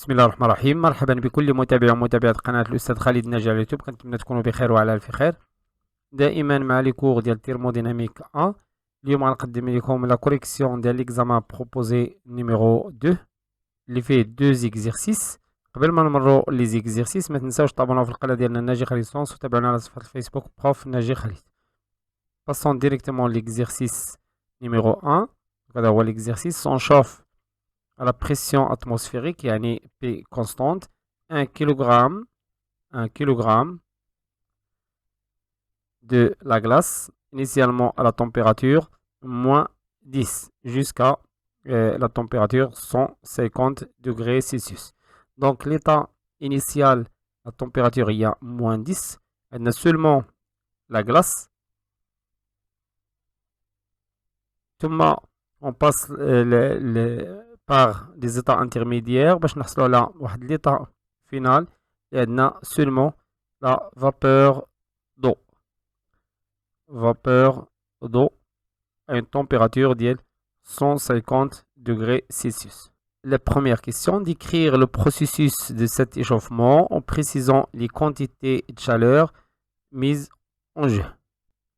بسم الله الرحمن الرحيم. مرحبا بكل متابع ومتابعة قناة الأستاذ خالد الناجي على اليوتيوب. كنتمنى تكونوا بخير وعلى ألف خير. دائما مع لي كور ديال تيرموديناميك 1. اليوم غنقدم لكم لا كوريكسيون ديال ليكزامان بروبوزي نيميرو 2 اللي فيه 2 زيكزيرسيس. قبل ما نمروا لي زيكزيرسيس ما تنساوش تابوناو في القناة ديالنا ناجي خالد سونس وتابعونا على صفحة الفيسبوك بروف ناجي خالد. باسون ديريكتومون ليكزيرسيس نيميرو 1. هذا هو ليكزيرسيس. نشوف à la pression atmosphérique, yani P constante, 1 kg de la glace, initialement à la température moins 10 jusqu'à la température 150 degrés Celsius. Donc l'état initial, la température, il y a moins 10, elle a seulement la glace. On passe par des états intermédiaires باش نحصلوا على واحد l'état final اللي عندنا seulement la vapeur d'eau à une température ديال 150 degrés Celsius. La première question, décrire le processus de cet échauffement en précisant les quantités de chaleur mises en jeu.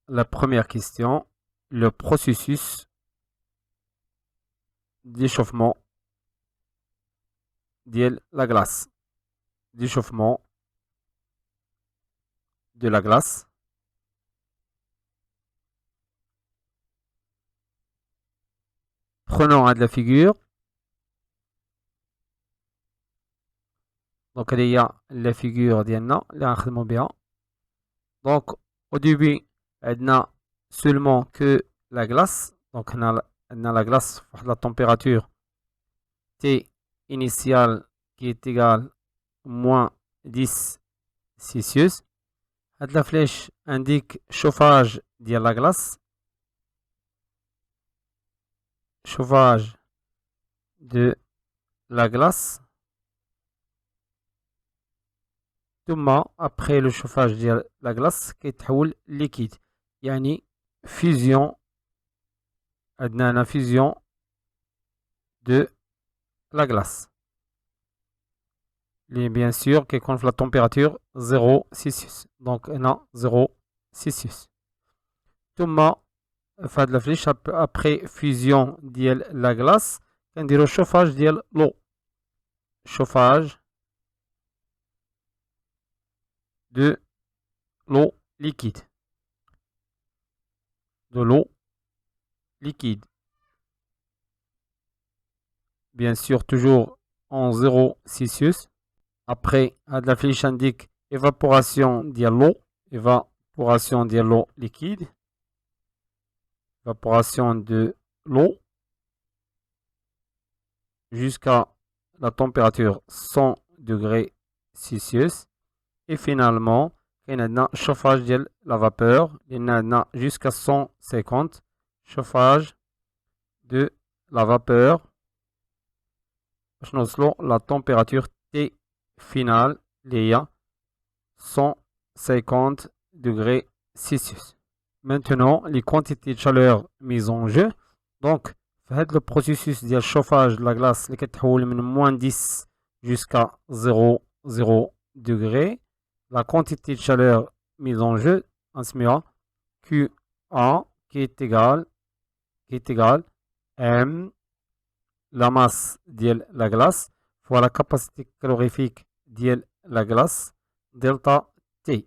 La première question, le processus d'échauffement de la glace. D'échauffement de la glace. Prenons de la figure. Donc il y a la figure d'Yanna, bien. Donc au début, elle n'a seulement que la glace. Donc on a la glace à la température T initiale qui est égale moins 10 Celsius. La flèche indique chauffage de la glace. Chauffage de la glace. Après le chauffage de la glace qui est liquide. Yani fusion. La fusion de la glace. Et bien sûr, qui compte la température 0 Celsius. Donc, on a 0 Celsius. Thomas fait de la flèche après fusion de la glace. On dit le chauffage de l'eau. Chauffage de l'eau liquide. De l'eau liquide. Bien sûr, toujours en 0 Celsius. Après, la flèche indique évaporation de l'eau. Évaporation de l'eau liquide. Évaporation de l'eau jusqu'à la température 100 degrés Celsius. Et finalement, il y a un chauffage de la vapeur. Il y a jusqu'à 150 chauffage de la vapeur. La température T finale, il y a 150 degrés Celsius. Maintenant, les quantités de chaleur mises en jeu. Donc, le processus de chauffage de la glace qui est de moins 10 jusqu'à 0 degrés. La quantité de chaleur mise en jeu, on se met à QA qui est égal M, la masse de la glace, fois la capacité calorifique de la glace, delta T.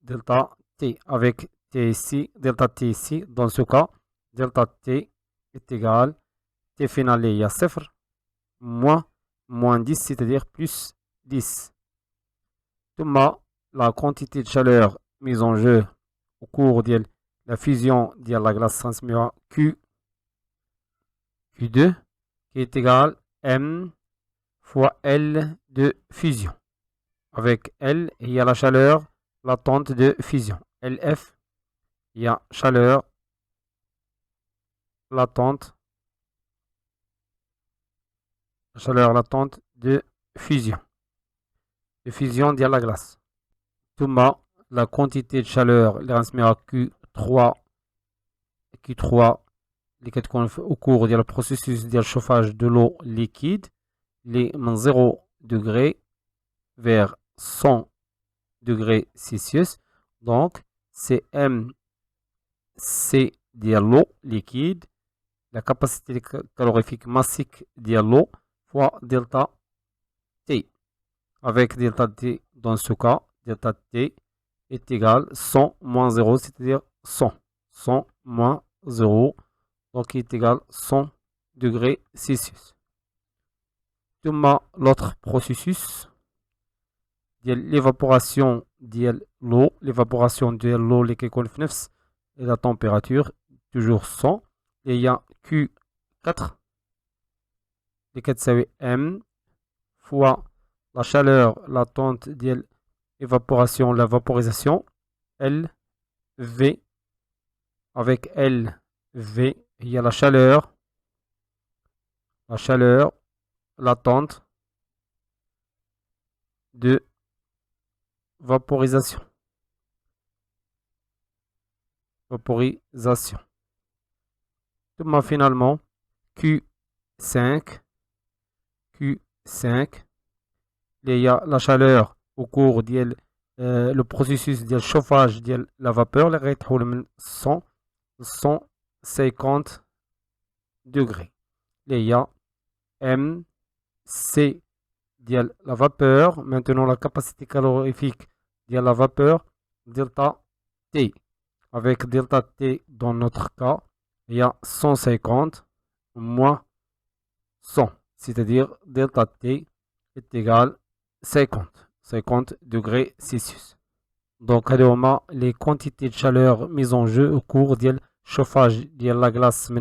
Delta T avec T ici, delta T ici. Dans ce cas, delta T est égal T final il y a 0 moins 10, c'est-à-dire plus 10. La quantité de chaleur mise en jeu au cours de la fusion de la glace transmise à Q2 qui est égal M fois L de fusion. Avec L, il y a la chaleur latente de fusion. LF, il y a chaleur latente de fusion. De fusion de la glace. La quantité de chaleur transmise à Q3 au cours du processus de chauffage de l'eau liquide les 0 degrés vers 100 degrés Celsius. Donc, c'est MC de l'eau liquide, la capacité calorifique massique de l'eau fois delta T. Avec delta T, dans ce cas, delta T est égal à 100 moins 0, c'est-à-dire 100. 100 moins 0, donc il est égal à 100 degrés Celsius. L'autre processus, l'évaporation de l'eau, l'évaporation de l'eau qui est et la température, toujours 100. Et il y a Q4, c'est M fois la chaleur latente de l'évaporation, la vaporisation, LV. Avec LV, il y a la chaleur latente de vaporisation. Finalement, Q5, il y a la chaleur au cours de le processus de chauffage de la vapeur, les règles 150 degrés. Il y a MC de la vapeur. Maintenant, la capacité calorifique de la vapeur, delta T. Avec delta T, dans notre cas, il y a 150 moins 100. C'est-à-dire, delta T est égal à 50 degrés Celsius. Donc, les quantités de chaleur mises en jeu au cours du chauffage de la glace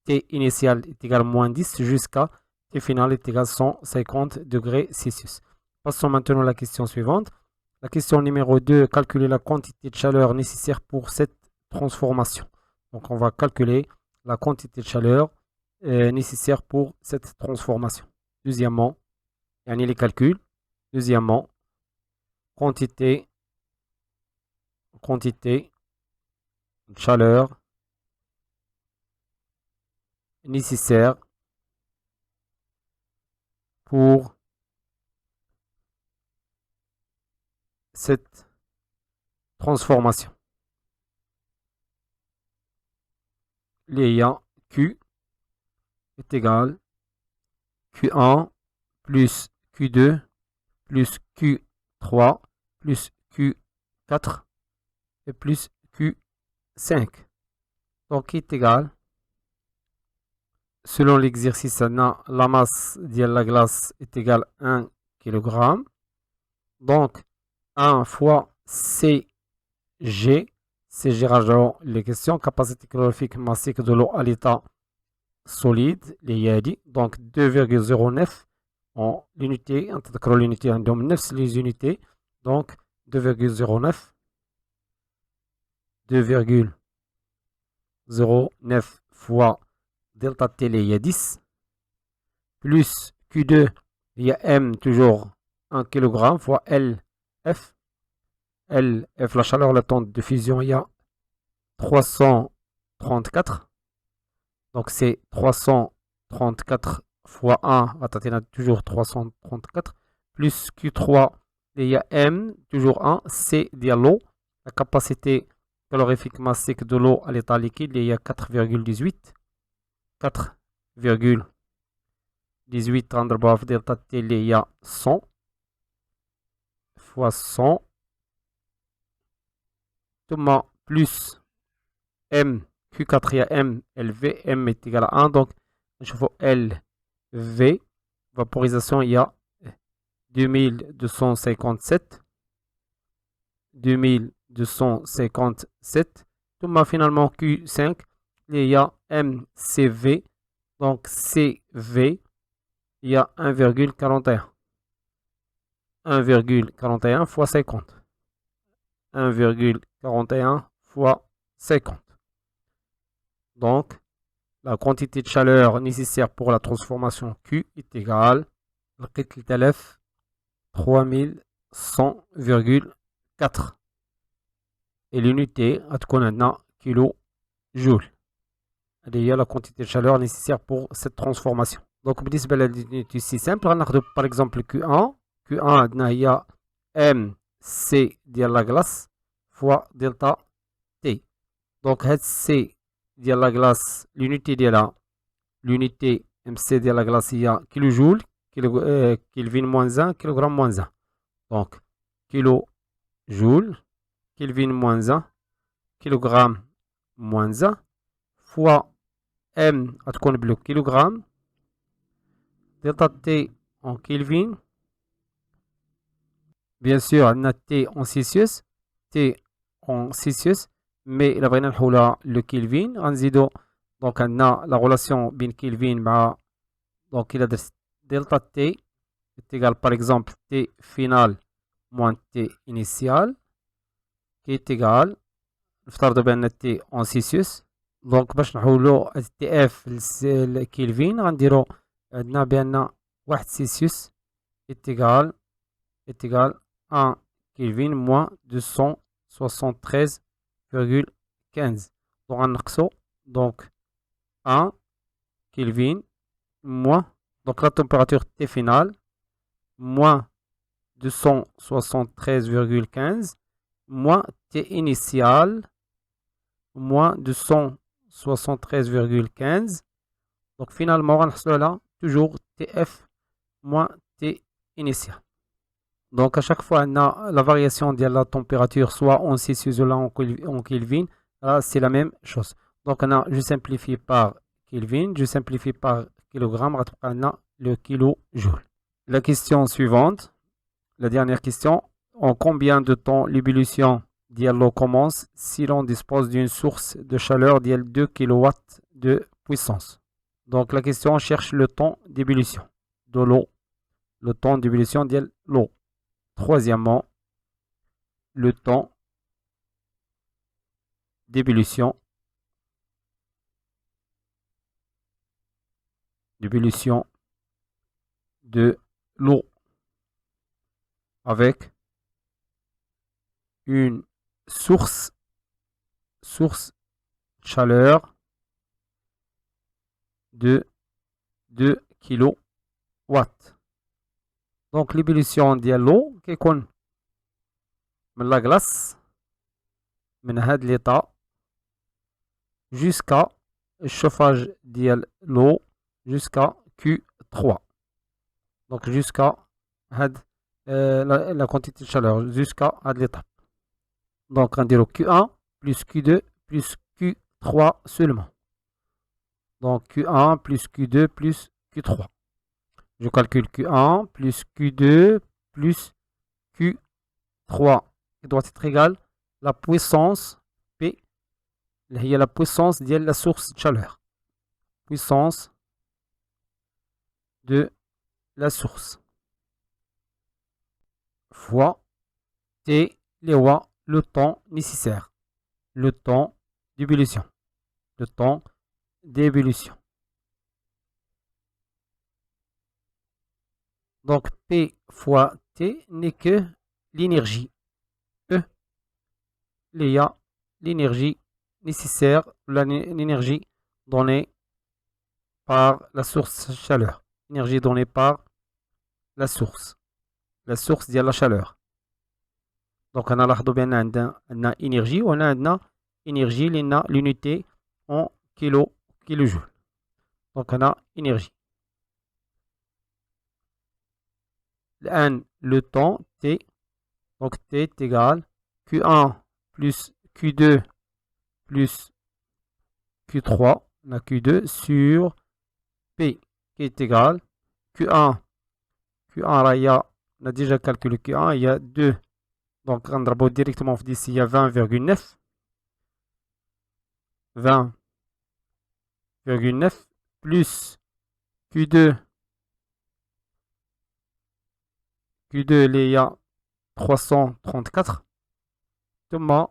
T initial est égal à moins 10 jusqu'à T final est égal à 150 degrés Celsius. Passons maintenant à la question suivante. La question numéro 2, calculer la quantité de chaleur nécessaire pour cette transformation. Donc, on va calculer la quantité de chaleur nécessaire pour cette transformation. Deuxièmement, il y a les calculs. Deuxièmement, quantité de chaleur nécessaire pour cette transformation. L'IA Q est égal à Q1 plus Q2 plus Q3 plus Q4 et plus Q5. Donc, il est égal, selon l'exercice, la masse de la glace est égale à 1 kg. Donc, 1 fois CG, rajoute les questions, capacité calorifique massique de l'eau à l'état solide, les YADI, donc 2,09 en l'unité, l'unité en 9 les unités, donc 2,09 fois delta T, il y a 10, plus Q2, il y a M, toujours 1 kg, fois LF. LF, la chaleur latente de fusion, il y a 334. Donc c'est 334 fois 1, attendez, toujours 334, plus Q3, il y a M, toujours 1, C de l'eau, la capacité calorifique massique de l'eau à l'état liquide, il y a 4,18. 4,18 underbaf delta T, il y a 100 fois 100. Thomas plus M, Q4, il y a M, LV, M est égal à 1, donc je fais LV, vaporisation, il y a 2257. Thomas finalement Q5, il y a MCV, donc CV, il y a 1,41. 1,41 fois 50. 1,41 fois 50. Donc, la quantité de chaleur nécessaire pour la transformation Q est égale à 3100,4. Et l'unité à kJ. Il y a la quantité de chaleur nécessaire pour cette transformation. دونك بالنسبة للunité سي سامبل غناخدو باغ اكزومبل Q1 عندنا هي ام سي ديال لاكلاص فوا دلتا تي. دونك هاد سي ديال لاكلاص l'unité ديالها l'unité ام سي ديال لاكلاص هي كيلو جول كيلفين موان 1 كيلوغرام موان 1. دونك كيلو جول كيلفين موان 1 كيلوغرام موان 1 فوا ام غتكون بلو كيلوغرام دلتا تي en Kelvin. Bien sûr, on a T en Celsius, T en Celsius, mais la vraie le Kelvin. Donc, on a la relation bien Kelvin, donc il a delta T est égal par exemple T final moins T initial, qui est égal, نفترض بأن T en Celsius. Donc, باش نحولو TF Kelvin, غنديرو عندنا بأن 1 Celsius est égal 1 Kelvin moins 273,15. Donc on a donc 1 Kelvin moins, donc la température T finale moins 273,15 moins T initial moins 273,15. Donc finalement on a là toujours TF moins T initial. Donc à chaque fois, on a la variation de la température, soit en Celsius ou en Kelvin. Là, c'est la même chose. Donc je simplifie par Kelvin, je simplifie par kilogramme, on a le kilojoule. La question suivante, la dernière question. En combien de temps l'ébullition de l'eau commence si l'on dispose d'une source de chaleur de 2 kW de puissance? Donc la question cherche le temps d'ébullition de l'eau. Le temps d'ébullition de l'eau. Troisièmement, le temps d'ébullition de l'eau avec une source chaleur de 2 kW. Donc l'ébullition de l'eau كيكون من la glace من هاد l'état jusqu'à الشوفاج ديال l'eau jusqu'à Q3. Donc jusqu'à la quantité de chaleur jusqu'à l'étape. Donc on dirait Q1 plus Q2 plus Q3 seulement. Donc Q1 plus Q2 plus Q3. Je calcule Q1 plus Q2 plus Q3 qui doit être égal la puissance P. Il y a la puissance de la source de chaleur. Puissance de la source. Fois T, le temps nécessaire. Le temps d'ébullition. Le temps d'ébullition. Donc P fois T n'est que l'énergie. E, il y a l'énergie nécessaire, l'énergie donnée par la source de chaleur. Énergie donnée par la source de la chaleur. Donc on a la énergie, on a énergie, l'unité en kilojoules. Donc on a énergie. Le temps T, donc T est égal Q1 plus Q2 plus Q3, on a Q2 sur P qui est égal Q1, on a déjà calculé Q1, il y a 2, donc on va directement d'ici, il y a 20,9 plus Q2, il y a 334, ثم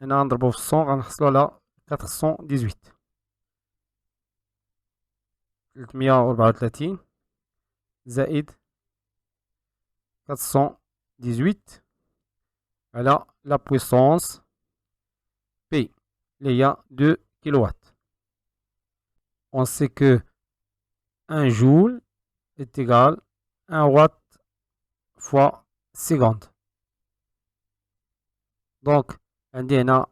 نضربه في 100 غنحصلوا على 418 334 زائد 418 على la puissance P, il y a 2 kW. On sait que 1 joule est égal à 1 watt fois seconde. Donc, عندنا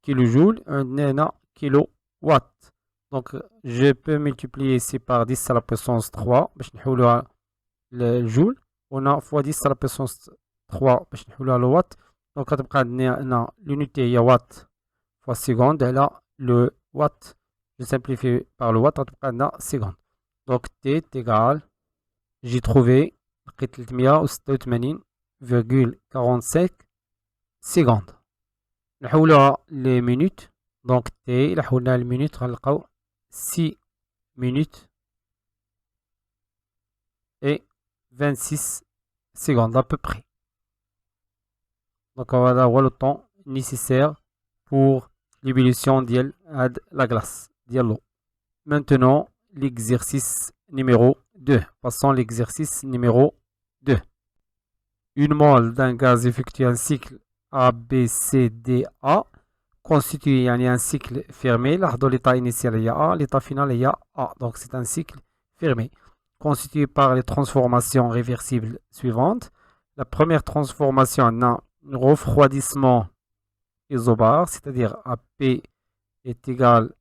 kilojoule, عندنا kilowatt. Donc, je peux multiplier ici par 10 à la puissance 3 باش نحولوها للجول. On a fois 10 à la puissance 3 باش نحولوها لوات. Donc, غتبقى عندنا l'unité هي watt fois seconde على le watt. Je simplifie par le watt غتبقى عندنا seconde. Donc, T est égal, j'ai trouvé 386,45 secondes. نحولوها les minutes. Donc, T إلا حولناها للمينوت غنلقاو 6 minutes et 26 secondes à peu près. Donc voilà le temps nécessaire pour l'ébullition de la glace, de l'eau. Maintenant, l'exercice numéro 2. Passons à l'exercice numéro 2. Une mole d'un gaz effectue un cycle A, B, C, D, A constitue un cycle fermé. L'état initial est A, l'état final est A. Donc c'est un cycle fermé constitué par les transformations réversibles suivantes. La première transformation a un refroidissement isobare, c'est-à-dire AP est égal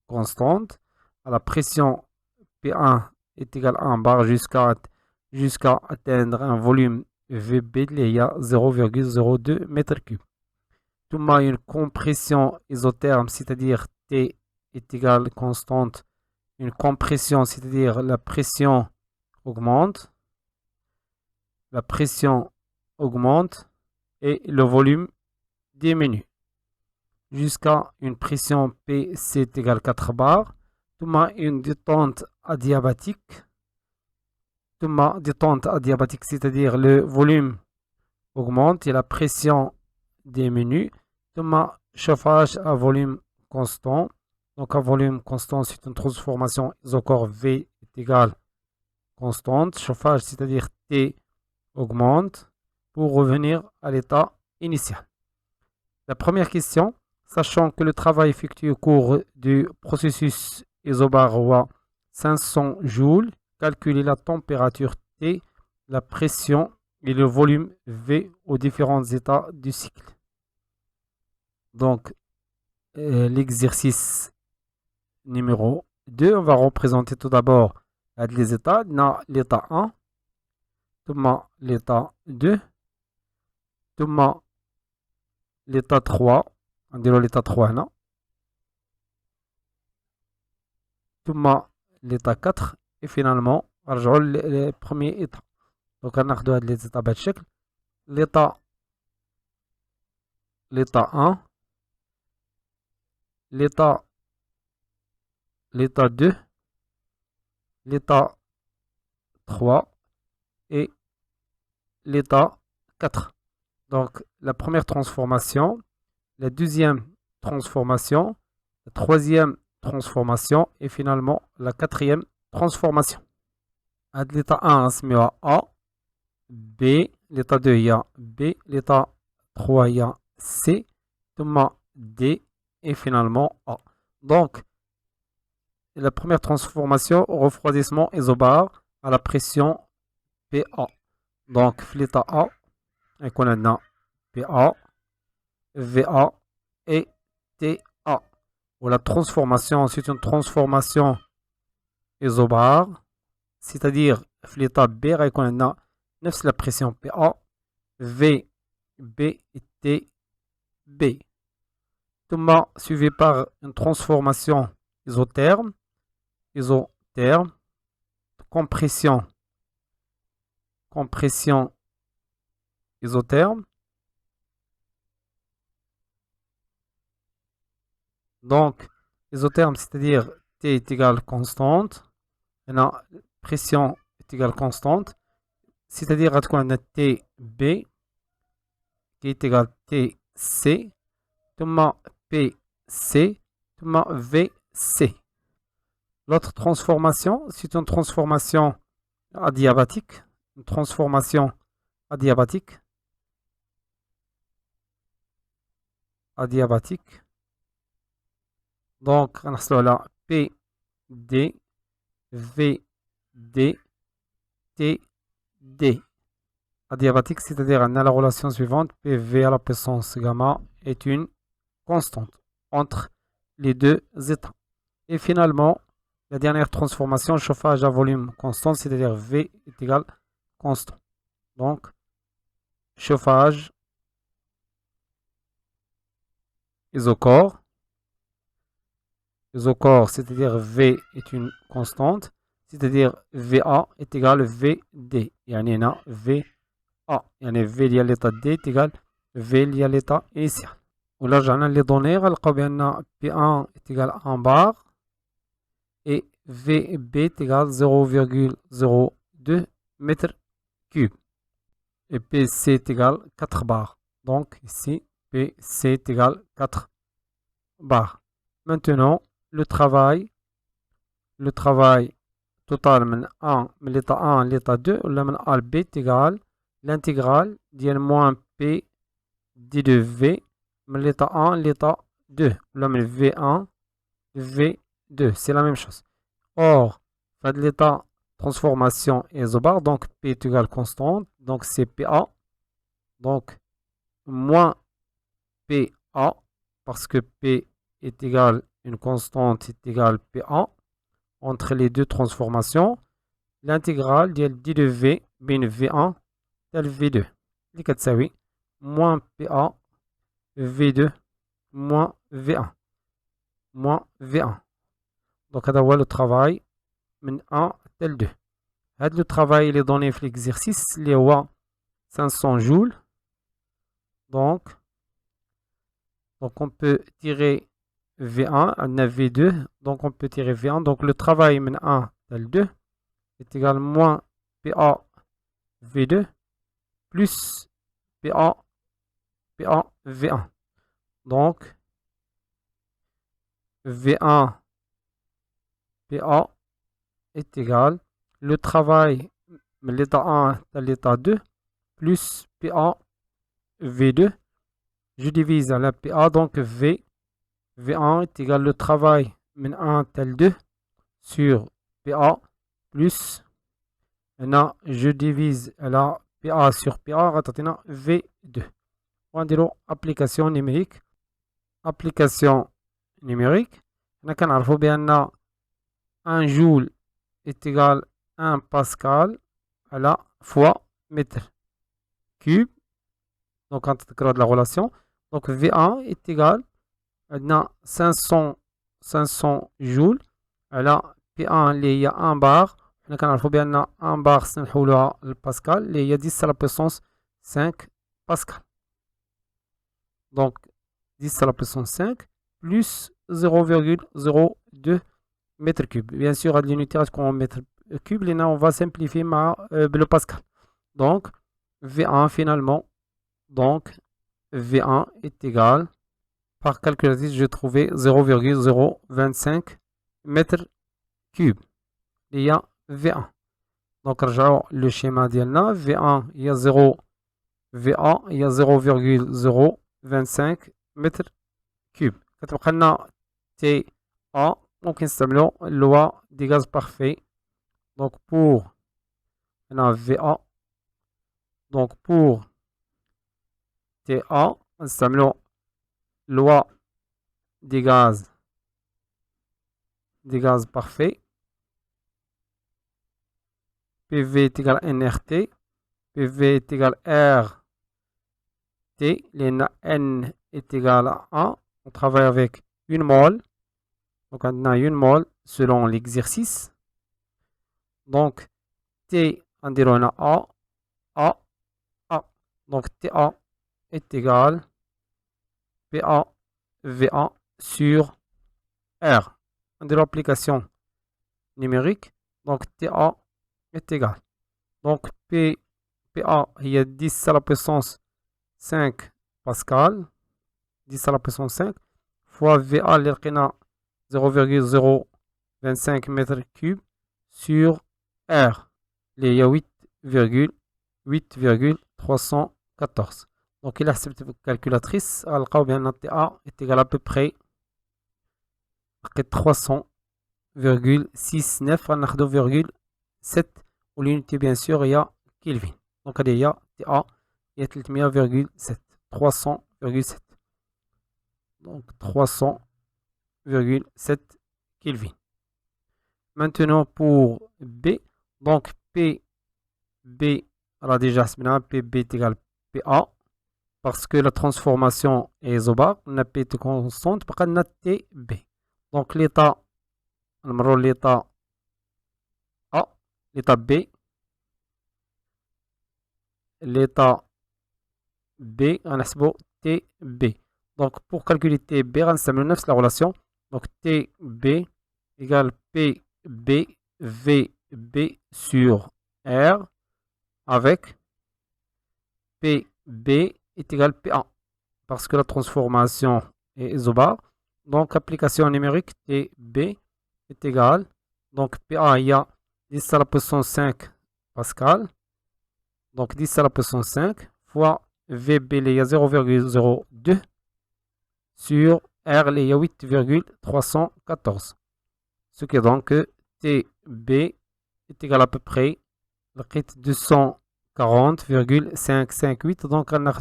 constante, à la pression P1 est égal à 1 bar jusqu'à atteindre un volume VB de 0,02 m3. Tout a une compression isotherme, c'est-à-dire T est égal constante. Une compression, c'est-à-dire la pression augmente. La pression augmente et le volume diminue jusqu'à une pression PC est égale 4 bar. Tout a une détente adiabatique. Tout a détente adiabatique, c'est-à-dire le volume augmente et la pression diminue. Tout a chauffage à volume constant. Donc, à volume constant, c'est une transformation isochore V est égale constante. Chauffage, c'est-à-dire T augmente pour revenir à l'état initial. La première question, sachant que le travail effectué au cours du processus isobare 500 joules, calculer la température T, la pression et le volume V aux différents états du cycle. Donc, l'exercice numéro 2, on va représenter tout d'abord les états. On a l'état 1, l'état 2, l'état 3, on dit l'état 3 là, l'état 4 et finalement on va le premier état. Donc on a les états بهذا الشكل. l'état 1, l'état 2, l'état 3 et l'état 4. Donc la première transformation, la deuxième transformation, la troisième transformation et finalement la quatrième transformation. L'état 1 se met à A, B, l'état 2 il y a B, l'état 3 il y a C, D et finalement A. Donc la première transformation au refroidissement isobare à la pression PA. Donc l'état A, et qu'on a PA, VA et TA. Ou la transformation, c'est une transformation isobare, c'est-à-dire l'état B, et qu'on a la pression PA, V, B et T, B. Tout suivi par une transformation isotherme, compression isotherme. Donc, isotherme, c'est-à-dire T est égal constante. La pression est égale constante. C'est-à-dire qu'on a TB qui est égal TC, PC, VC. L'autre transformation, c'est une transformation adiabatique. Une transformation adiabatique. Donc, on a là PD, VC D, T, D. Adiabatique, c'est-à-dire on a la relation suivante, PV à la puissance gamma est une constante entre les deux états. Et finalement, la dernière transformation, chauffage à volume constant, c'est-à-dire V est égal constant. Donc, chauffage isocore. Isocore, c'est-à-dire V est une constante, c'est-à-dire VA est égal VD. يعني هنا VA يعني V ديال l'état D est égal V ديال l'état initial. ولا رجعنا لي دوني غنلقاو بأن P1 est égal 1 bar et VB est égal 0,02 mètres cubes. Et PC est égal 4 bars. Donc ici, PC est égal 4 bars. Maintenant, le travail total من l'état 1 à l'état 2 ou من A à B est égal l'intégrale ديال moins P d de V من l'état 1 à l'état 2 ou من V1 V2. C'est la même chose. Or, de l'état transformation isobar, donc P est égal constante, donc c'est PA. Donc, moins PA, parce que P est égal, une constante est égal PA. Entre les deux transformations, l'intégrale d de V, bin V1, tel V2. اللي moins PA, V2, moins V1. Moins V1. Donc, هذا هو le travail من 1 tel 2. Le travail il est donné dans l'exercice, il est 500 joules. Donc, on peut tirer V1, on a V2, donc on peut tirer V1. Donc le travail من 1 tel 2 est égal moins PA V2 plus PA V1. Donc V1 PA est égal le travail de l'état 1 à l'état 2 plus PA V2. Je divise à la PA, donc V1 est égal le travail من 1 tel 2 sur PA plus هنا je divise à la PA sur PA غتعطينا V2. ونديرو application numérique. Application numérique. هنا كنعرفو بأن 1 joule est égal 1 pascal à la fois mètre cube. Donc, on a de la relation. Donc, V1 est égal à 500 joules. على P1 اللي هي 1 bar. حنا كنعرفو بأن 1 bar سنحولوها للباسكال اللي هي 10 à la puissance 5 pascal. Donc, 10 à la puissance 5 plus 0,02 mètre cube. Bien sûr, à l'unité en mètre cube, on va simplifier le pascal. Donc, V1 finalement, donc V1 est égal, par calculatrice, je trouvais 0,025 mètre cube. Il y a V1. Donc, le schéma d'Yelna, V1, il y a 0, VA, il y a 0,025 mètre cube. كتبقى لنا TA ممكن نستعملو loi des gaz parfaits. Donc pour VA, donc pour TA نستعملو loi des gaz parfaits. PV est égal à NRT. PV est égal à RT. N est égal à 1. On travaille avec une mole. Donc, on a une mole selon l'exercice. Donc, T, on dirait A. Donc, TA est égal PA VA sur R. On dirait l'application numérique. Donc, TA est égal. Donc, PA, il y a 10 à la puissance 5 pascal. 10 à la puissance 5 fois VA, اللي لقينا 0,025 mètres cubes sur R. Il y a 8,314. Donc, il a accepté la calculatrice. Alors, bien, TA est égal à peu près 300,69. On a 7 والunité bien sûr il y a Kelvin. Donc il y a TA il y a 300,7 300,7 donc 300,7 Kelvin. Maintenant pour B, donc PB, alors déjà PB est égal à PA parce que la transformation est isobare, on a P est constante, on a TB. Donc l'état, l'état A, l'état B, l'état B, on a TB. Donc pour calculer TB, on a la relation. Donc TB égale PB VB sur R avec PB est égal à PA parce que la transformation est isobare. Donc application numérique TB est égal. Donc PA il y a 10 à la puissance 5 Pascal. Donc 10 à la puissance 5 fois VB il y a 0,02 sur R il y a 8,314. Ce qui est donc que TB est égal à peu près 240,558. Donc on a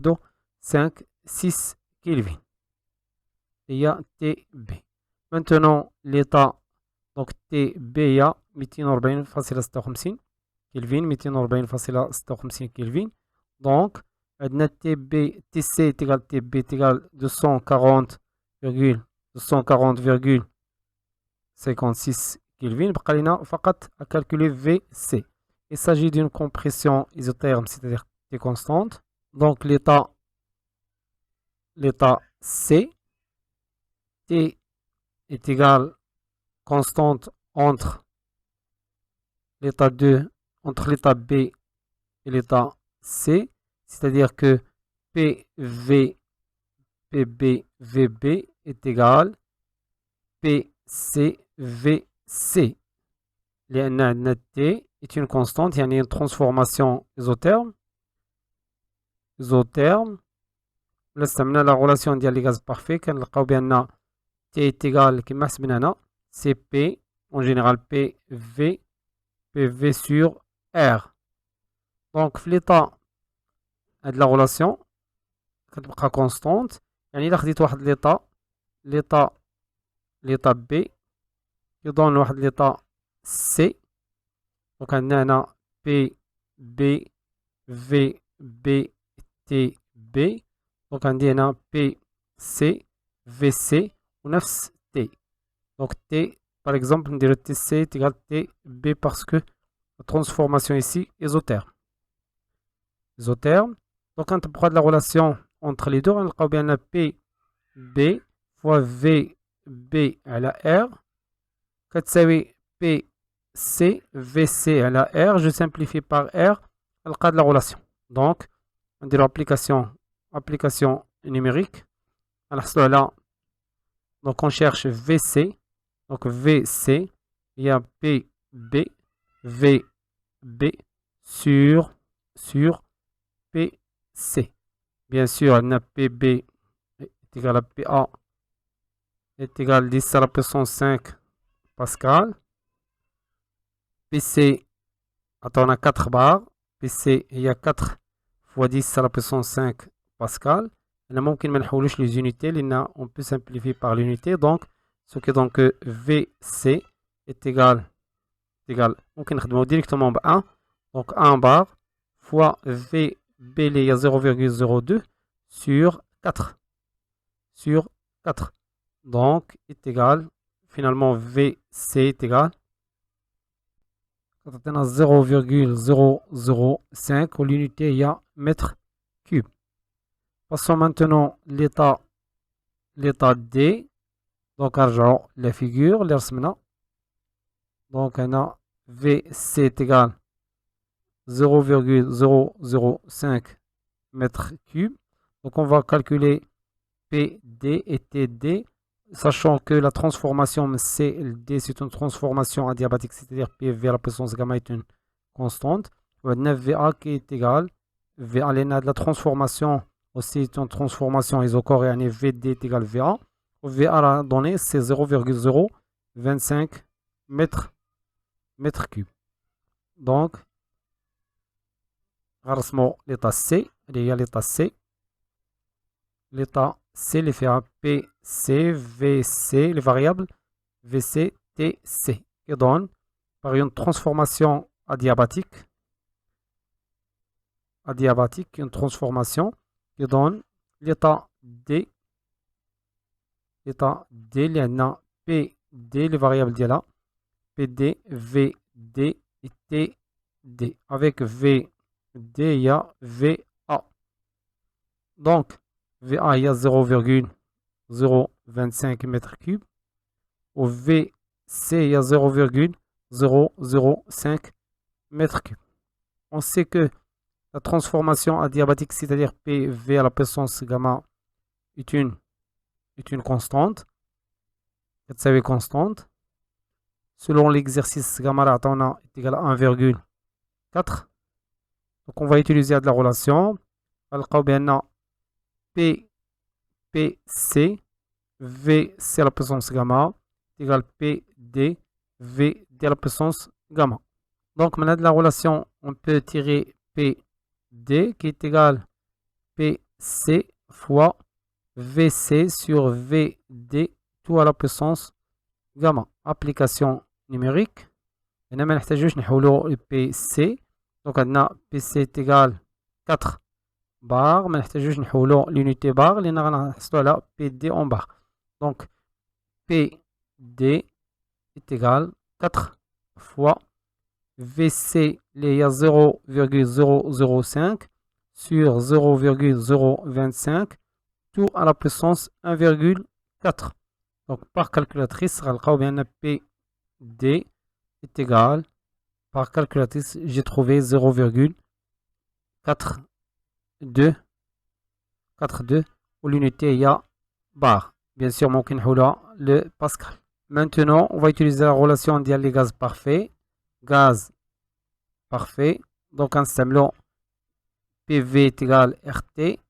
5,6 Kelvin. Il y a TB. Maintenant l'état donc TB il y a 240,56 Kelvin 240,56 Kelvin. Donc TB TC est égal TB est égal 240,56 Kelvin. بقى لنا فقط à calculer VC. Il s'agit d'une compression isotherme, c'est-à-dire T constante. Donc l'état C, T est égal constante entre l'état 2, entre l'état B et l'état C, c'est-à-dire que PV, PB, VB est égal PC, VC. لأن T est une constante, il y a une transformation isotherme. Là, استعملنا la relation ديال les gaz parfaits كنلقاو بأن T est égal كما حسبنا هنا CP en général PV PV sur R. Donc في l'état هاد la relation كتبقى constante. يعني إلا خديت واحد l'état B يضون واحد l'état C. Donc عندنا هنا PB VB TB. Donc عندي هنا PC VC ونفس T. Donc T par exemple نديرو TC est égal TB parce que la transformation ici isotherme. Donc quand on prend la relation entre les deux, on a bien PB fois VB à la R. Quand c'est PC VC à la R, je simplifie par R, on a la relation. Donc on dit l'application numérique. Alors, donc on cherche VC. Donc VC, il y a PB, VB sur PC. Bien sûr, on a PB est égal à PA est égal à 10 à la puissance 5 Pascal. PC, attends, on a 4 barres. PC, il y a 4 fois 10 à la puissance 5 Pascal. On les unités, on peut simplifier par l'unité. Donc, ce qui est donc VC est égal, on peut directement 1. Donc 1 bar fois VB il y a 0,02 sur 4. Donc est égal, finalement VC est égal 0,005 l'unité il y a mètre cube. Passons maintenant l'état D. Donc argent la figure l'ersmena. Donc on a VC est égal 0,005 mètres cubes. Donc on va calculer PD et TD, sachant que la transformation CLD c'est une transformation adiabatique, c'est-à-dire PV à la puissance gamma est une constante. 9VA qui est égal VA de la transformation aussi est une transformation isochorienne, VD est égal VA. VA la donnée c'est 0,025 mètres cubes. Donc, غنرسمو l'état C, اللي هي l'état C. L'état C اللي فيها PC, VC, les variables VC, TC. Et donne par une transformation adiabatique, une transformation qui donne l'état D. L'état D, il y a PD, les variables ديالها PD, VD et TD. Avec VD, il y a VA. Donc, VA, il y a 0,025 m3. Au VC, il y a 0,005 m3. On sait que la transformation adiabatique, c'est-à-dire PV à la puissance gamma, est une constante. C'est constante. Selon l'exercice gamma là, est égal à 1,4. Donc on va utiliser de la relation. PC VC à la puissance gamma est égal à PD VD à la puissance gamma. Donc maintenant de la relation, on peut tirer PD qui est égal à PC fois VC sur VD tout à la puissance gamma. Application numérique. هنا ما نحتاجوش نحولو PC. Donc عندنا PC est égal 4 bar. ما نحتاجوش نحولو l'unité bar لأن غنحصلو على PD en bar. Donc PD est égal 4 fois VC il y a 0,005 sur 0,025 tout à la puissance 1,4. Donc par calculatrice, PD est égal, par calculatrice, j'ai trouvé 0,42 où l'unité il y a bar. Bien sûr, on peut le Pascal. Maintenant, on va utiliser la relation des gaz parfaits. Gaz parfait. Donc, en symbole, PV est égal à RT,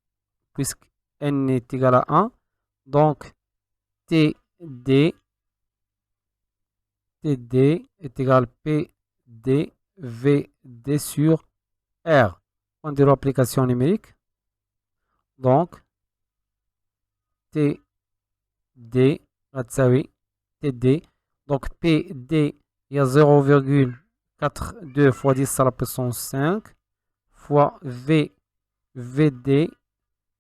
puisque N est égal à 1. Donc, TD est égal à PD VD sur R. On dirait l'application numérique. Donc, TD, TD. Donc, PD, il y a 0,42 fois 10 à la puissance 5 fois VD,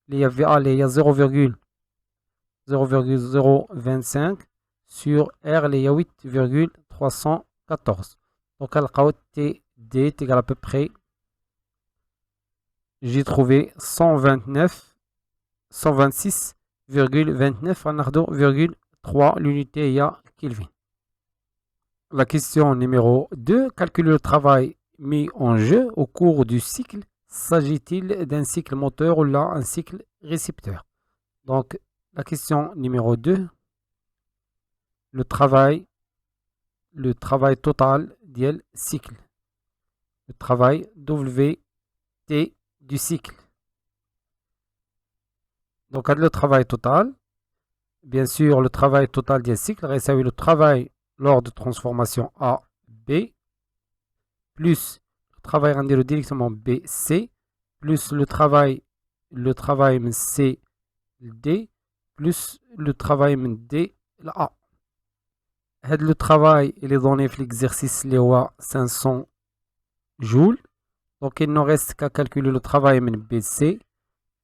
il y a VA, il y a 0,025 sur R, il y a 8,314. Donc, TD est égal à peu près, j'ai trouvé 126,29 en 3 l'unité il y a Kelvin. La question numéro 2. Calculer le travail mis en jeu au cours du cycle. S'agit-il d'un cycle moteur ou là un cycle récepteur? Donc, la question numéro 2. Le travail total du cycle. Le travail WT du cycle. Donc, le travail total. Bien sûr, le travail total du cycle réussit le travail lors de transformation A, B, plus le travail rendu directement B, C, plus le travail C, D, plus le travail D, A. Le travail il est donné dans l'exercice Léoa 500 joules. Donc il ne reste qu'à calculer le travail BC,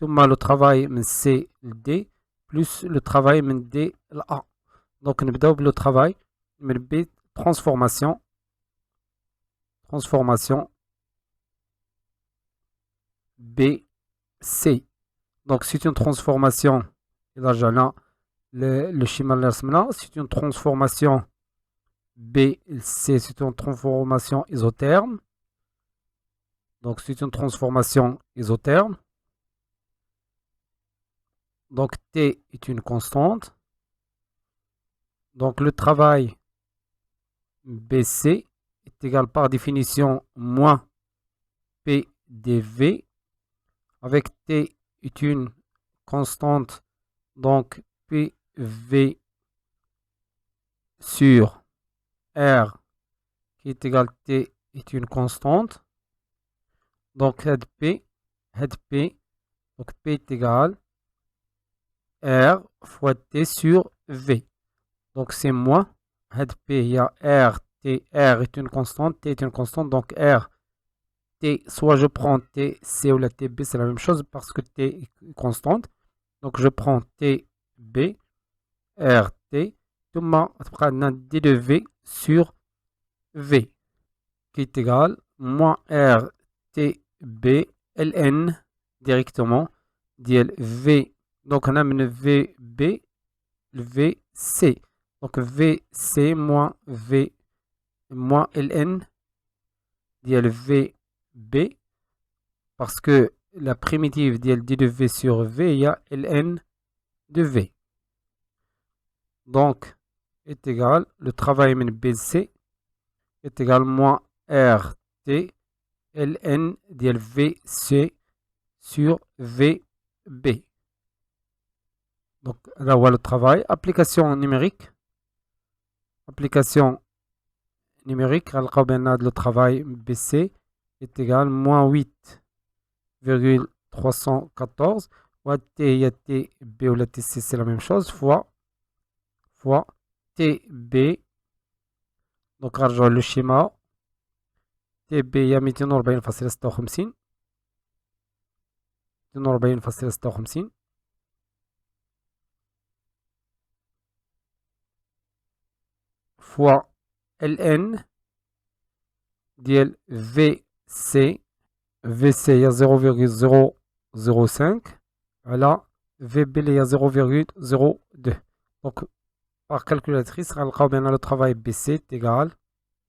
le travail C, D, plus le travail D, A. Donc on va le travail B, transformation BC. Donc c'est une transformation, là j'ai le schéma là, c'est une transformation BC, c'est une transformation isotherme. Donc c'est une transformation isotherme. Donc T est une constante. Donc le travail BC est égal par définition moins PDV. Avec T est une constante. Donc PV sur R qui est égal à est une constante. Donc, P, donc P est égal R fois T sur V. Donc, c'est moins. P, il y a R, T. R est une constante, T est une constante. Donc, R, T, soit je prends T, C ou la TB, c'est la même chose parce que T est constante. Donc, je prends T, B, R, T. ثم تبقى عندنا D de V sur V qui est égal moins R T B ln directement ديال V. Donc on a une VB le VC. Donc VC moins V moins ln ديال VB parce que la primitive ديال D de V sur V il y a ln de V. Donc est égal, le travail BC est égal moins RT ln ديال VC sur VB. Donc là voilà le travail. Application numérique. Application numérique, le travail BC est égal moins 8,314. T, il y a TB ou la TC, c'est la même chose, fois TB. Donc نرجعوا للشيما. TB هي 240.56 240.56 fois ln ديال VC. VC هي 0,005 على VB هي 0,02. Donc par calculatrice غنلقاو بان le travail BC est égal.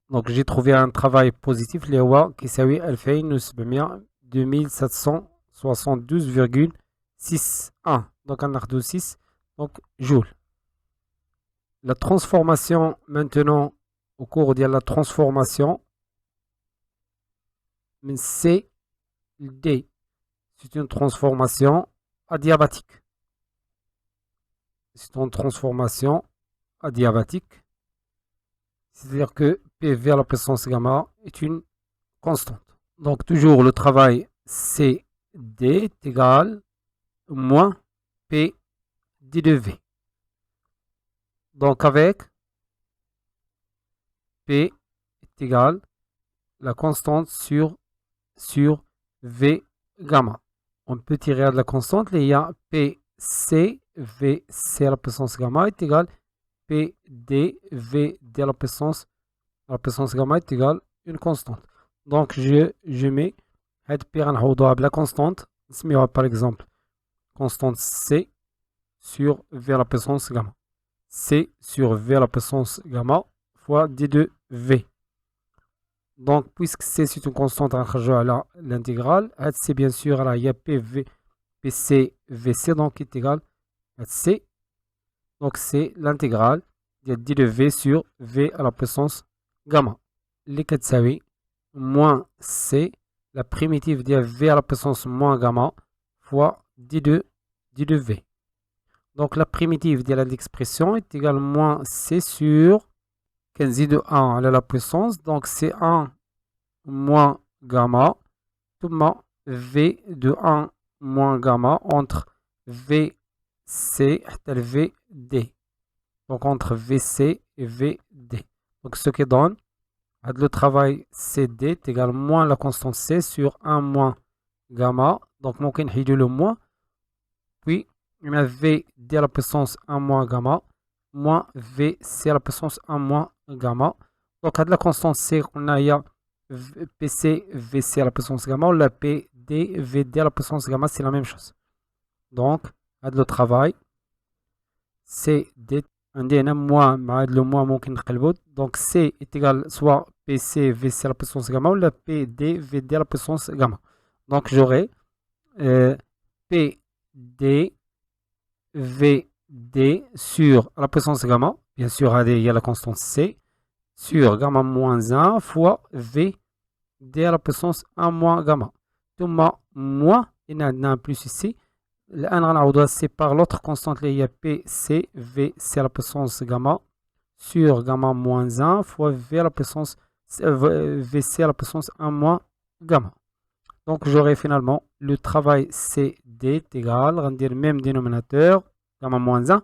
Donc j'ai trouvé un travail positif اللي هو كيساوي 2772,61. Donc غناخدو 6 donc joule. La transformation maintenant au cours de la transformation C D, c'est une transformation adiabatique. C'est une transformation adiabatique. C'est-à-dire que P vers la puissance gamma est une constante. Donc toujours le travail CD est égal moins P D de V. Donc avec P est égal la constante sur V gamma. On peut tirer de la constante, il y a PC VC à la puissance gamma est égal PD VD à la puissance gamma est égal une constante. Donc je mets la constante, par exemple constante C sur V à la puissance gamma. C sur V à la puissance gamma fois D de V. Donc, puisque C c'est une constante à l'intégrale, c'est bien sûr il y a PC VC donc est égal à C. Donc c'est l'intégrale de D de V sur V à la puissance gamma. Les 4 moins C, la primitive de V à la puissance moins gamma fois D de V. Donc la primitive de l'expression est égale moins C sur 15 de 1 à la puissance. Donc c'est 1 moins gamma, V de 1 moins gamma entre VC et VD. Donc entre VC et VD. Donc ce qui donne le travail CD est égal moins la constante C sur 1 moins gamma. Donc on peut le moins. Puis on a VD à la puissance 1 moins gamma moins VC à la puissance 1 moins gamma. Donc à la constante C, on a PC VC à la puissance gamma, ou la PD VD à la puissance gamma, c'est la même chose. Donc à le travail CD عندنا moins مع le moins ممكن نقلبو. Donc C est égal soit PC VC à la puissance gamma ou la PD VD à la puissance gamma. Donc j'aurai PD VD sur la puissance gamma, bien sûr il y a la constante C, sur gamma moins 1 fois V D à la puissance 1 moins gamma. ثم moins, il y a un plus ici. C'est par l'autre constante, il y a PC VC à la puissance gamma sur gamma moins 1 fois V à la puissance VC à la puissance 1 moins gamma. Donc j'aurai finalement le travail CD est égal, on dire même dénominateur, gamma moins 1.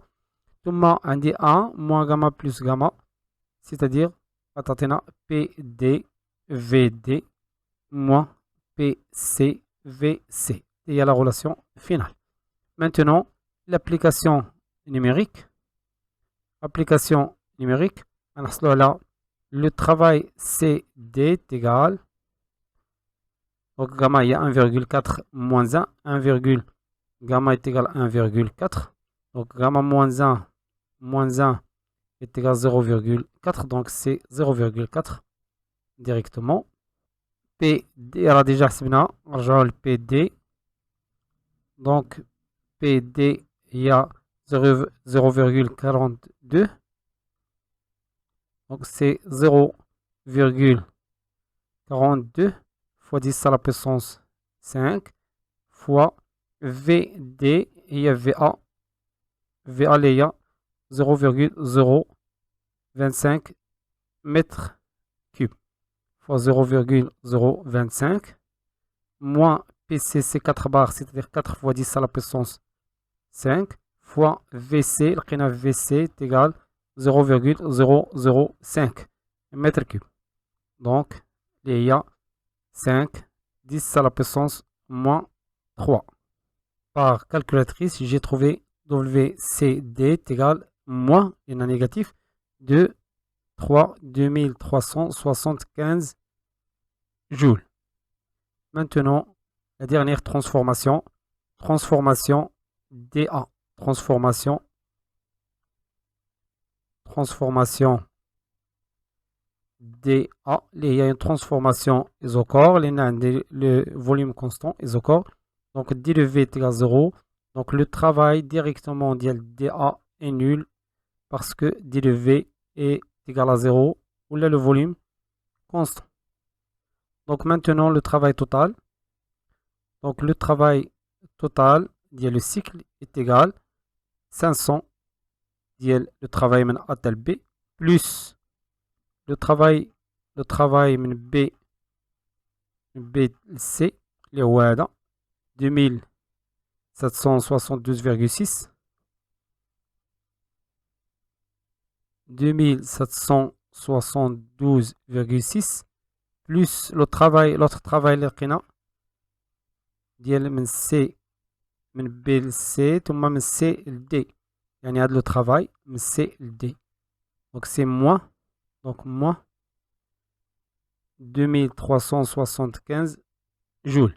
ثم عندي 1 moins gamma plus gamma, c'est-à-dire PD VD moins PC VC. Il y a la relation finale. Maintenant, l'application numérique. Application numérique, le travail CD est égal. Donc gamma, il y a 1,4 moins 1. Gamma est égal à 1,4. Donc gamma moins 1 est égal à 0,4. Donc c'est 0,4 directement. PD, alors déjà, le PD. Donc PD, il y a 0,42. Donc c'est 0,42 fois 10 à la puissance 5 fois VD, il y a VA. VA, il y a 0,025 mètres cubes fois 0,025 moins PCC 4 bars, c'est-à-dire 4 fois 10 à la puissance 5 fois VC, le VC est égal 0,005 mètres cubes. Donc, il y a 5, 10 à la puissance moins 3. Par calculatrice, j'ai trouvé WCD est égal moins, il y en a négatif, de 2375 joules. Maintenant, la dernière transformation. Transformation DA. Transformation DA. Il y a une transformation isocore. Il y a le volume constant isocore. Donc, dV est égal à 0. Donc, le travail directement DA est nul parce que dV est égal à 0. Ou là, le volume constant. Donc, maintenant, le travail total. Donc, le travail total, le cycle est égal 500 le travail من A tel B plus le travail من B C اللي هو هذا 2772,6 2772,6 plus l'autre travail اللي لقينا ديال من C من B ل C ثم من C ل D. يعني هذا le travail من C ل D. Donc c'est moins 2375 joules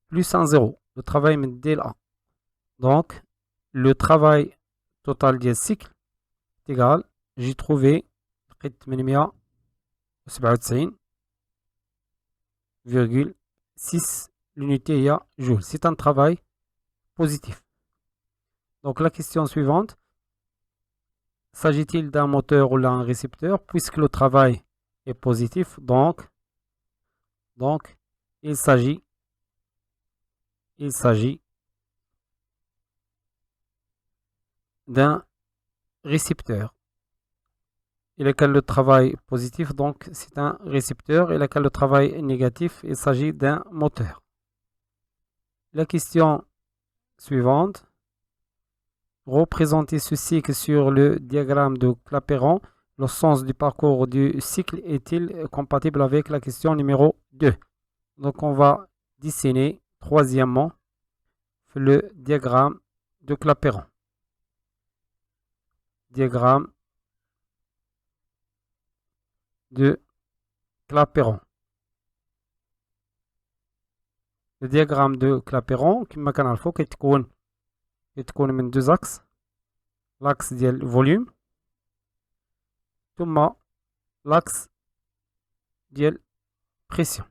plus un 0. Le travail من D ل A. Donc le travail total du cycle est égal, j'ai trouvé 897,6 l'unité est joule. C'est un travail positif. Donc la question suivante, s'agit-il d'un moteur ou d'un récepteur? Puisque le travail est positif, donc il s'agit d'un récepteur. Et lequel le travail positif, donc c'est un récepteur. Et lequel le travail négatif, il s'agit d'un moteur. La question suivante. Représenter ce cycle sur le diagramme de Clapeyron. Le sens du parcours du cycle est-il compatible avec la question numéro 2? Donc on va dessiner troisièmement le diagramme de Clapeyron. Diagramme de Clapeyron. Le diagramme de Clapeyron كما كنعرفوا كيتكون من deux axes. L'axe ديال volume ثم l'axe ديال pression.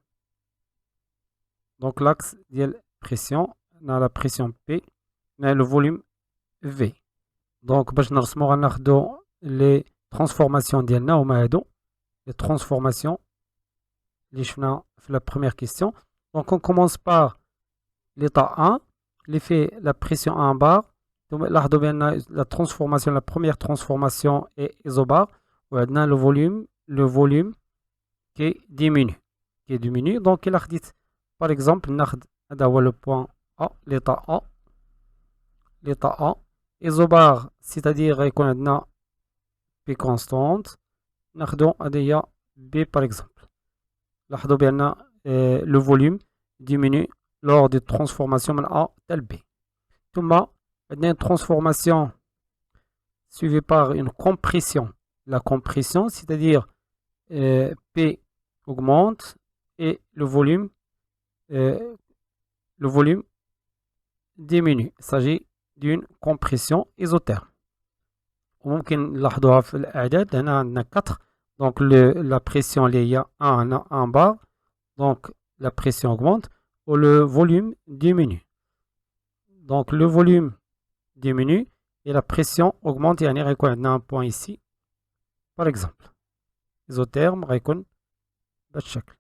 Donc l'axe ديال pression, on a la pression P, on a le volume V. Donc باش نرسمو غناخدو les transformations ديالنا هما هادو les transformations اللي شفنا في la première question. Donc on commence par l'état 1, l'effet la pression en bar. La transformation, la première transformation est isobar. On a le volume qui diminue. Donc il a dit par exemple هذا هو le point A, l'état A isobar, c'est-à-dire يكون عندنا P constante. ناخدو هذه B par exemple. لاحظوا بأن le volume diminue lors de transformation من A tel B. ثم عندنا une transformation suivie par une compression. La compression, c'est-à-dire P augmente et le volume diminue. Il s'agit d'une compression isotherme. وممكن نلاحظوها في الأعداد. هنا عندنا 4. Donc la pression اللي هي 1 en bas. Donc la pression augmente ou le volume diminue. Donc le volume diminue et la pression augmente. يعني غيكون عندنا un point ici par exemple. Isotherme غيكون بهذا الشكل.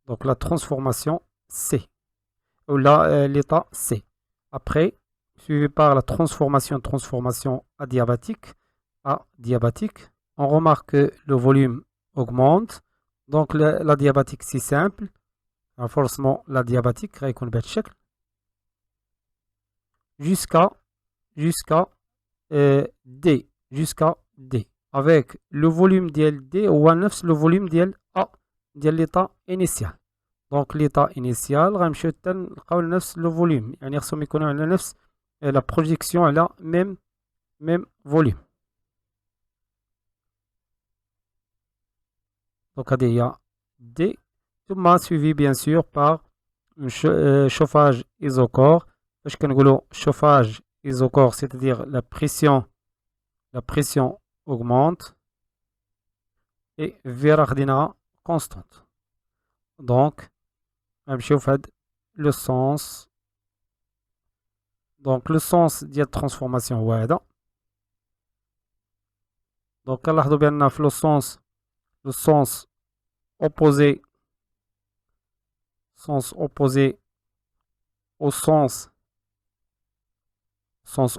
Donc la transformation C. Ou là l'état C. Après, suivi par la transformation adiabatique. On remarque que le volume augmente. Donc l'adiabatique, c'est simple. Forcément, l'adiabatique غيكون بهذا الشكل. Jusqu'à D. Jusqu'à D. Avec le volume ديال D هو نفس le volume ديال A ديال l'état initial. Donc l'état initial غنمشيو حتى نلقاو نفس le volume. يعني خصهم يكونوا على نفس la projection على même volume. Donc هذه هي D. ثم suivi bien sûr par un chauffage isocore. فاش كنقولوا chauffage isocore, c'est-à-dire la pression augmente et V راه خديناها constante. Donc غنمشيو في هاد le sens. Donc le sens ديال transformation هو هذا. Donc كنلاحظوا بأن في le sens opposé au sens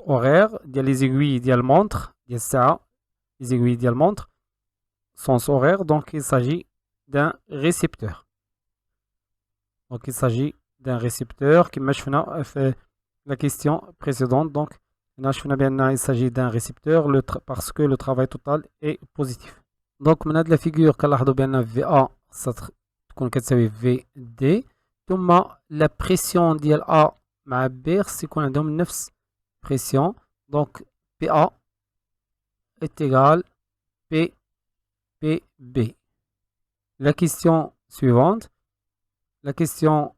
horaire ديال les aiguilles ديال montre ديال الساعة. Les aiguilles ديال montre sens horaire. Donc il s'agit d'un récepteur. Donc il s'agit d'un récepteur كما شفنا في la question précédente. Donc هنا شفنا بأن il s'agit d'un récepteur parce que le travail total est positif. Donc من هاد la figure كنلاحظوا بأن VA تكون كتساوي VD. ثم la pression ديال A مع B خص يكون عندهم نفس pression. Donc PA est égal PB. La question suivante. La question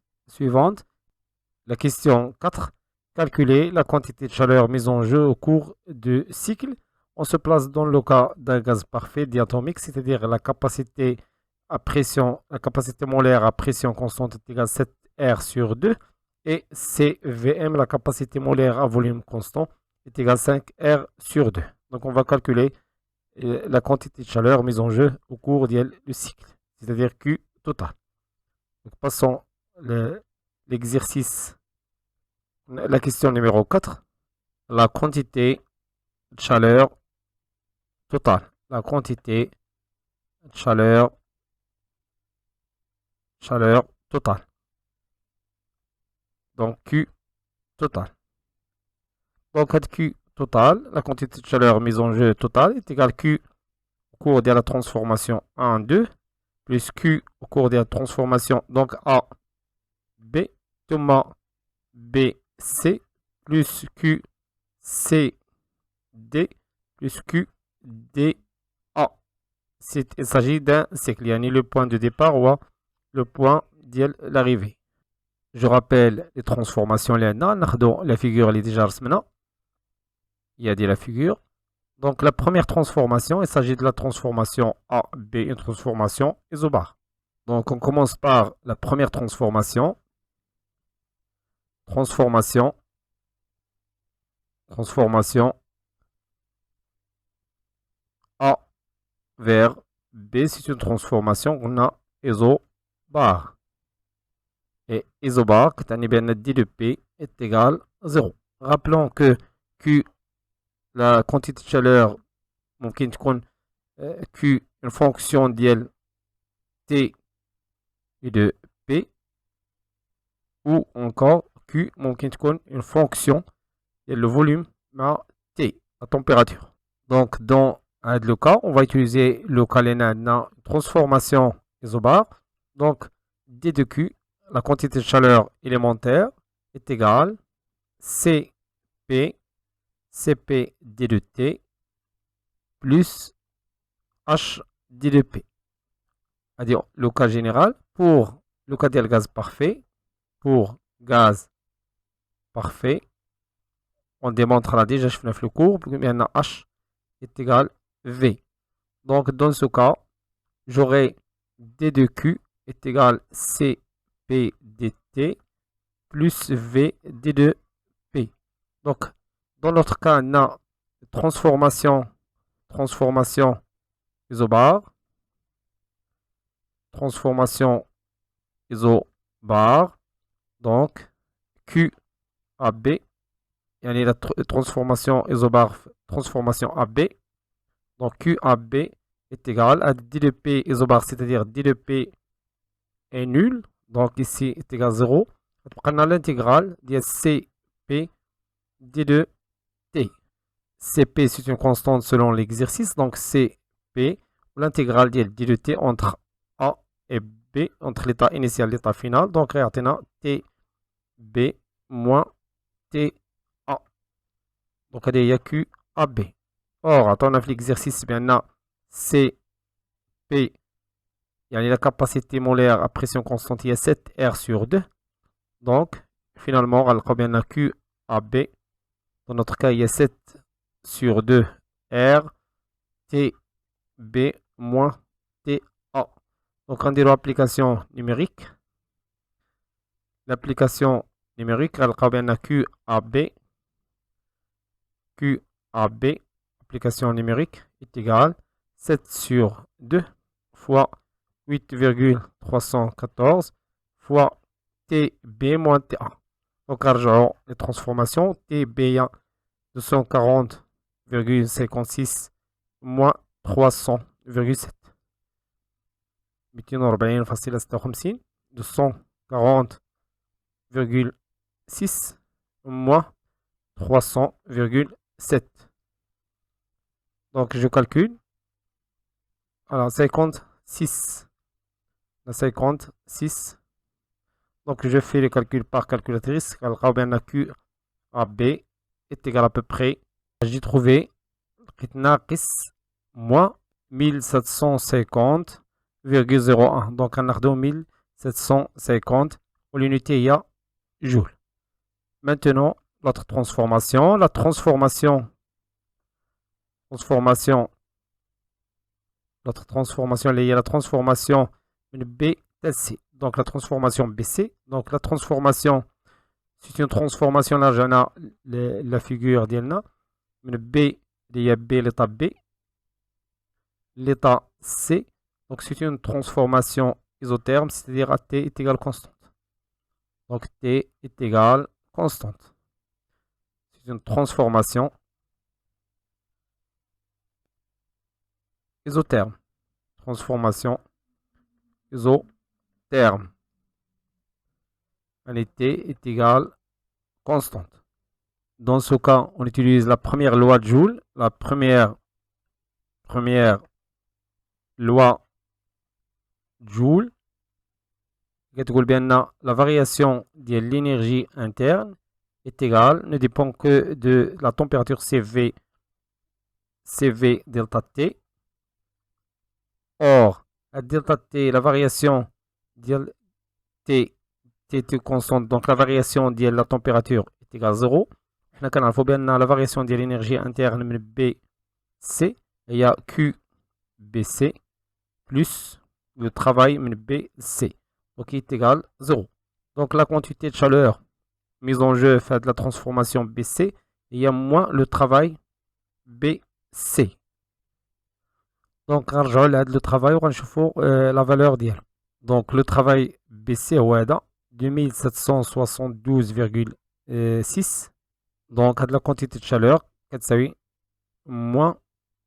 4. Calculer la quantité de chaleur mise en jeu au cours du cycle. On se place dans le cas d'un gaz parfait diatomique, c'est-à-dire la capacité molaire à pression constante est égale à 7R sur 2 et CVM, la capacité molaire à volume constant, est égale à 5R sur 2. Donc on va calculer la quantité de chaleur mise en jeu au cours du cycle, c'est-à-dire Q total. Donc passons l'exercice, la question numéro 4. La quantité de chaleur totale. La quantité de chaleur totale. Donc Q total. Donc Q total, la quantité de chaleur mise en jeu totale est égale Q au cours de la transformation 1, 2, plus Q au cours de la transformation, donc A, B, Thomas, B, C, plus Q, C, D, plus Q, D, A. Il s'agit d'un cycle, yani le point de départ ou le point de l'arrivée. Je rappelle les transformations. La figure est déjà resmena. Il y a la figure. Donc la première transformation, il s'agit de la transformation A, B, une transformation isobar. Donc on commence par la première transformation. Transformation A vers B, c'est une transformation qu'on a isobar. Et isobar, quand on est bien dit de P est égal à 0. Rappelons que Q, la quantité de chaleur, ممكن تكون Q une fonction ديال T et de P, ou encore Q ممكن تكون une fonction de le volume مع T, la température. Donc dans le cas, on va utiliser le cas لنا transformation isobar. Donc D de Q, la quantité de chaleur élémentaire, est égale CP D de T plus H D de P. C'est-à-dire le cas général pour le cas du gaz parfait. Pour gaz parfait, on démontrera déjà je le cours, maintenant H est égal V. Donc dans ce cas, j'aurai D de Q est égal CP dt plus V D de P. Donc dans notre cas, on a transformation isobar, transformation isobar, donc QAB, et la transformation isobar, transformation AB, donc QAB est égal à D de P isobar, c'est-à-dire D de P est nul, donc ici est égal à 0. On a l'intégrale de CP D de T. CP c'est une constante selon l'exercice, donc CP, l'intégrale de D de T entre A et B, entre l'état initial et l'état final, donc on a TB moins TA. Donc il y a QAB. Or, on a fait l'exercice, bien là, CP, il y a la capacité molaire à pression constante, il y a 7 R sur 2. Donc, finalement, on a bien QAB. Dans notre cas, il y a 7 sur 2 R, TB moins TA. Donc, on dirait l'application numérique. L'application numérique, elle a bien QAB. QAB, application numérique, est égal 7 sur 2 fois 8,314 fois TB moins TA. Donc, argent les transformations, TB 240,56 moins 300,7. 240 facile à 56, 240,6 moins 300,7. Donc je calcule. Alors 56. 56. Donc je fais le calcul par calculatrice. Alors QAB est égal à peu près. J'ai trouvé moins 1750,01. Donc on a 1750. L'unité il y a joule. Maintenant l'autre transformation. La transformation il y a la transformation BC. Donc la transformation BC. Donc la transformation, c'est une transformation là, j'en ai la figure d'Elna. B, il y a B, l'état B. L'état C. Donc c'est une transformation isotherme, c'est-à-dire à T est égal constante. Donc T est égal constante. C'est une transformation isotherme. Transformation isotherme. T est égale constante. Dans ce cas, on utilise la première loi de Joule. La première loi de Joule. La variation de l'énergie interne est égale, ne dépend que de la température CV delta T. Or, à delta T, la variation de T est constante, donc la variation de la température est égale à 0. Il faut bien la variation de l'énergie interne BC, il y a QBC plus le travail BC, donc est égal à 0. Donc la quantité de chaleur mise en jeu fait de la transformation BC, il y a moins le travail BC. Donc le travail, on chauffe la valeur d'hier. Donc le travail BC est 2772,6. Donc la quantité de chaleur, c'est moins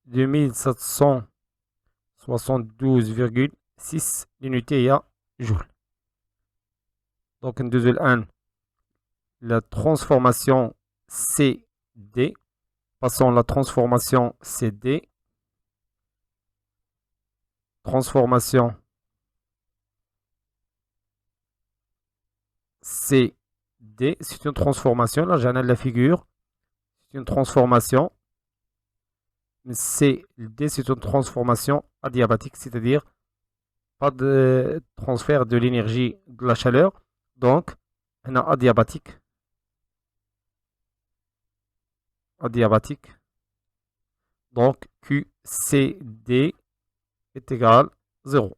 2772,6 6 l'unité هي joule. Donc ندوزو الآن la transformation CD. Passons la transformation CD. Transformation CD. C'est une transformation. Là, j'en ai la figure. C'est une transformation. CD, c'est une transformation adiabatique, c'est-à-dire pas de transfert de l'énergie de la chaleur. Donc, on a adiabatique. Adiabatique. Donc, QCD est égal 0.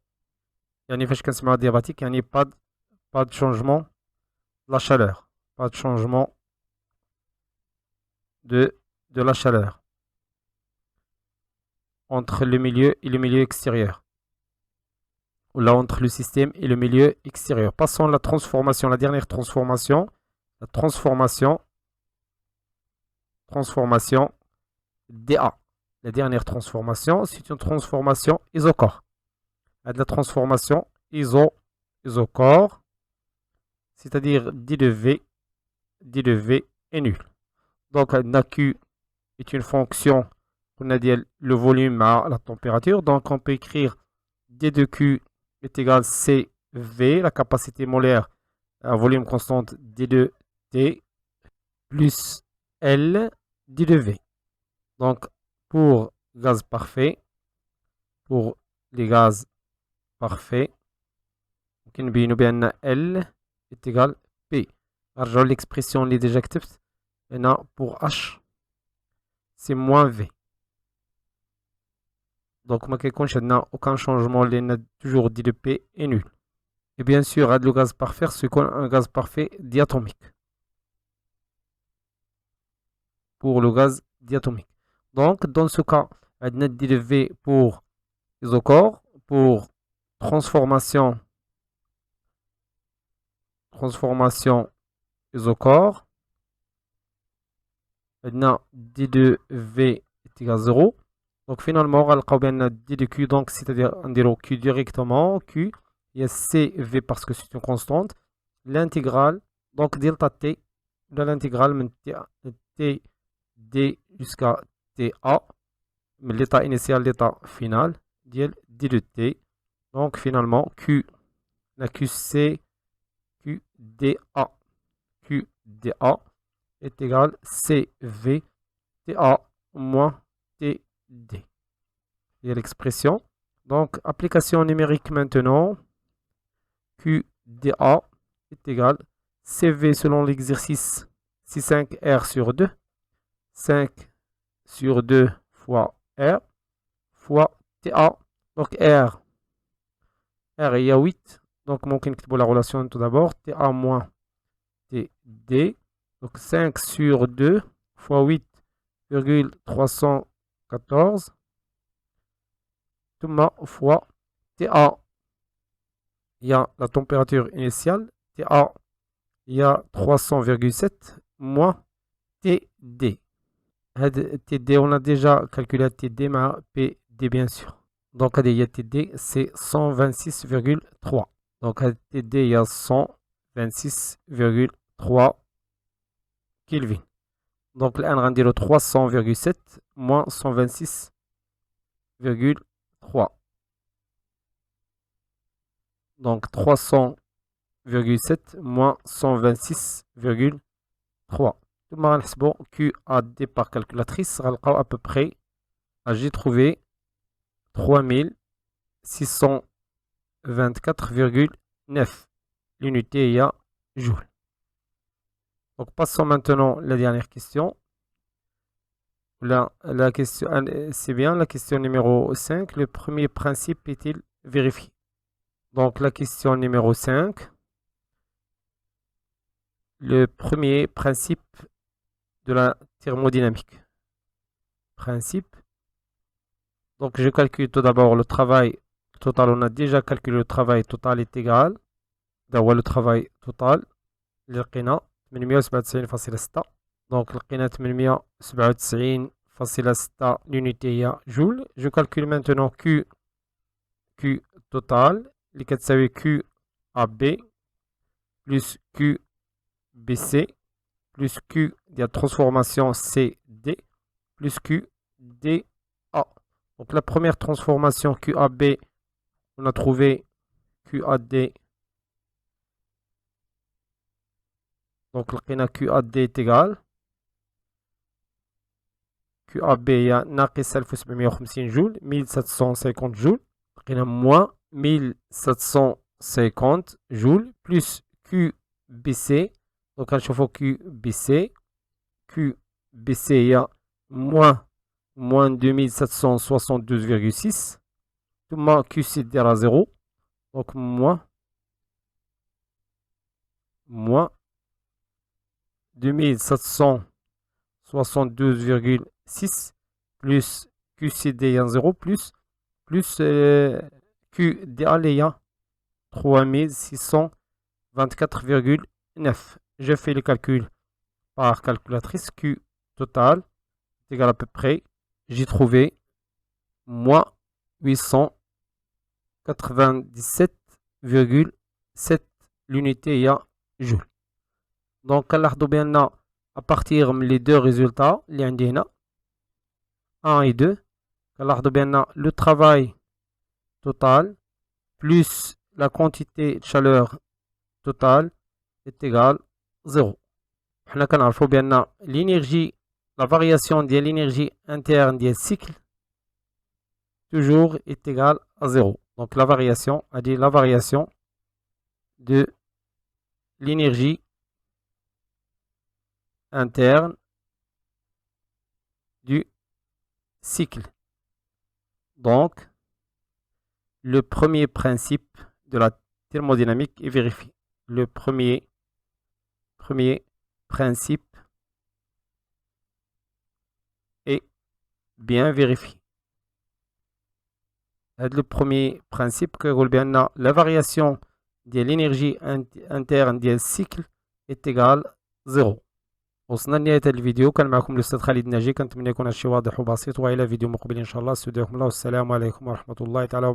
يعني فاش كنسمعوا adiabatique يعني pas de changement de la chaleur. Pas de changement de la chaleur entre le milieu et le milieu extérieur. Ou là, entre le système et le milieu extérieur. Passons à la transformation, la dernière transformation. La transformation DA. La dernière transformation, c'est une transformation isocore. La transformation isocore, c'est-à-dire D de V est nul. Donc, Q est une fonction qu'on a dit le volume à la température. Donc, on peut écrire D de Q est égal CV, la capacité molaire à volume constante D de T, plus L D de V. Donc, pour gaz parfait, pour les gaz parfaits, كنبينو بأن L est égal P. نرجعو l'expression اللي déjà كتبت هنا pour H c'est moins V. Donc ما كيكونش عندنا aucun changement لأن toujours D de P est nul. Et bien sûr le gaz parfait c'est un gaz parfait diatomique. Pour le gaz diatomique. Donc dans ce cas on a D de V pour isocore, pour transformation isocore, on a D de V est égal à 0. Donc finalement, on va bien D de Q, donc c'est-à-dire on dirait Q directement, Q, il y a CV parce que c'est une constante, l'intégrale, donc delta T, de l'intégrale T D jusqu'à TA, l'état initial, l'état final, D de T. Donc finalement, Q, la QC, QDA est égal CV TA moins TD. Il y a l'expression. Donc, application numérique maintenant. QDA est égal CV selon l'exercice, c'est 5R sur 2. 5 sur 2 fois R fois TA. Donc, R, il y a 8. Donc, ممكن نكتبوا la relation tout d'abord. TA moins TD. Donc 5 sur 2 fois 8,314 fois TA. Il y a la température initiale. TA, il y a 300,7 moins TD. TD, on a déjà calculé TD, mais PD bien sûr. Donc, il y a TD, c'est 126,3. Donc, TD, il y a 126,3 Kelvin. Donc, là, on a 300,7 moins 126,3. Donc, 300,7 moins 126,3. Tout le monde bon, QAD par calculatrice sera à peu près, j'ai trouvé 3624,9 l'unité il y a joule. Donc passons maintenant à la dernière question. Là, la question, c'est bien, la question numéro 5. Le premier principe est-il vérifié? Donc la question numéro 5. Le premier principe de la thermodynamique. Principe. Donc je calcule tout d'abord le travail total. On a déjà calculé le travail total est égal. D'avoir le travail total. لقينا 897.6. Donc لقينا 897.6 l'unité هي joule. Je calcule maintenant Q Q total اللي كتساوي Q AB plus Q BC plus Q ديال transformation CD plus Q DA. Donc la première transformation QAB, on a trouvé QAD. Donc le QAD est égal QAB il y a ناقص 1750 جول 1750 جول لقينا moins 1750 جول plus QBC. donc غنشوفو QBC هي moins 2772,6 ثم QC ديرها 0 donc moins 2772,6 plus QCD y a 0 plus QDA il y a 3624,9. Je fais le calcul par calculatrice. Q total est égal à peu près, j'ai trouvé moins 897,7 l'unité y a joule. Donc à partir les deux résultats les 1 et 2 le travail total plus la quantité de chaleur totale est égal 0. حنا كنعرفوا بان l'énergie, la variation de l'énergie interne du cycle toujours est égale à 0. Donc la variation de l'énergie interne du cycle. Donc le premier principe de la thermodynamique est vérifié. Le premier principe est bien vérifié. Le premier principe que la variation de l'énergie interne du cycle est égale 0. وصلنا لنهاية الفيديو. كان معكم الأستاذ خالد الناجي. كنتمنى يكون هادشي واضح وبسيط، وإلى فيديو مقبل إن شاء الله. استودعكم الله والسلام عليكم ورحمة الله تعالى وبركاته.